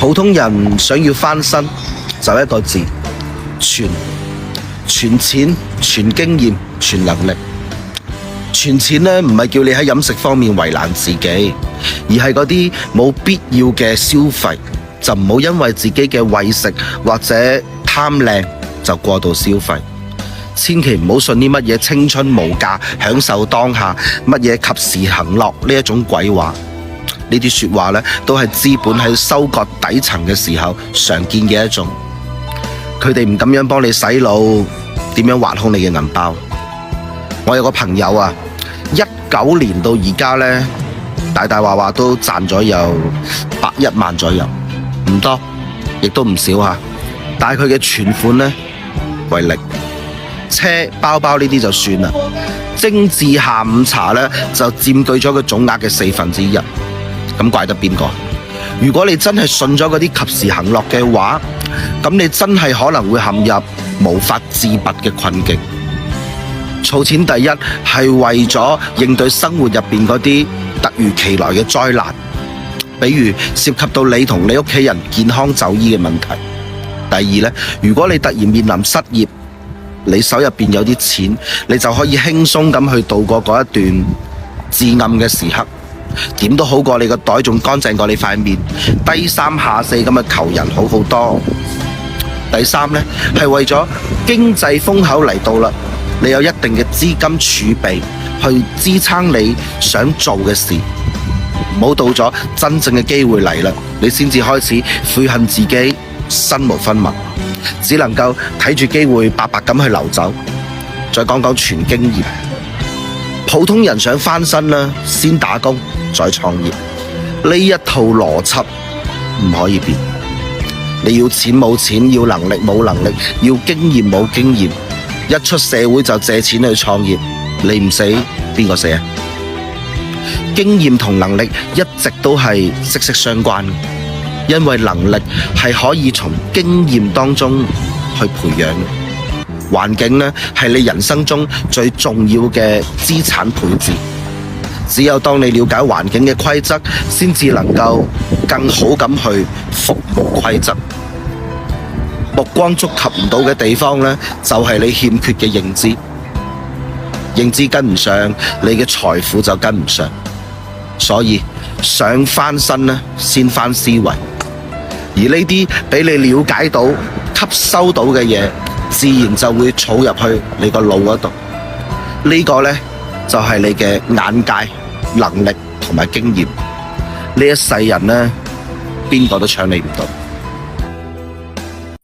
普通人想要翻身，就一個字：存。存錢、存經驗、存能力。存錢呢，唔係叫你喺飲食方面為難自己，而係嗰啲冇必要嘅消費，就唔好因為自己嘅為食或者貪靚就過度消費。千祈唔好信啲乜嘢青春無價、享受當下、乜嘢及時行樂呢一種鬼話。呢啲說話呢，都係資本喺收割底層嘅時候常見嘅一種。佢哋唔咁樣幫你洗腦，點樣挖空你嘅銀包？我有個朋友啊，19年到而家呢，大話都賺咗有100萬左右，唔多，亦都唔少吓。但係佢嘅存款呢，為零。車、包呢啲就算啦，精緻下午茶呢，就佔據咗佢總額嘅1/4。咁怪得邊個？如果你真係信咗嗰啲及時行樂嘅話，咁你真係可能會陷入無法自拔嘅困境。儲錢第一係為咗應對生活入邊嗰啲突如其來嘅災難，比如涉及到你同你屋企人健康就醫嘅問題。第二呢，如果你突然面臨失業，你手入邊有啲錢，你就可以輕鬆咁去度過嗰一段至暗嘅時刻，點都好過你個袋仲乾淨過你塊面，低三下四咁嘅求人好好多。第三呢，係為咗經濟風口嚟到啦，你有一定嘅資金儲備去支撐你想做嘅事，唔好到咗真正嘅機會嚟啦，你先至開始悔恨自己身無分文，只能夠睇住機會白白咁去流走。再講講存經驗，普通人想翻身啦，先打工再創業，呢一套邏輯唔可以變。你要錢冇錢，要能力冇能力，要經驗冇經驗，一出社會就借錢去創業，你唔死邊個死啊？經驗同能力一直都係息息相關嘅，因為能力係可以從經驗當中去培養嘅。環境呢，係你人生中最重要嘅資產配置。只有當你了解環境嘅規則，先至能夠更好咁去服務規則。目光觸及唔到嘅地方呢，就係你欠缺嘅認知。認知跟唔上，你嘅財富就跟唔上。所以想翻身呢，先翻思維。而呢啲俾你了解到、吸收到嘅嘢，自然就會儲入去你個腦嗰度。呢個呢，就係你嘅眼界、能力同埋經驗。呢一世人呢，邊個都搶你唔到。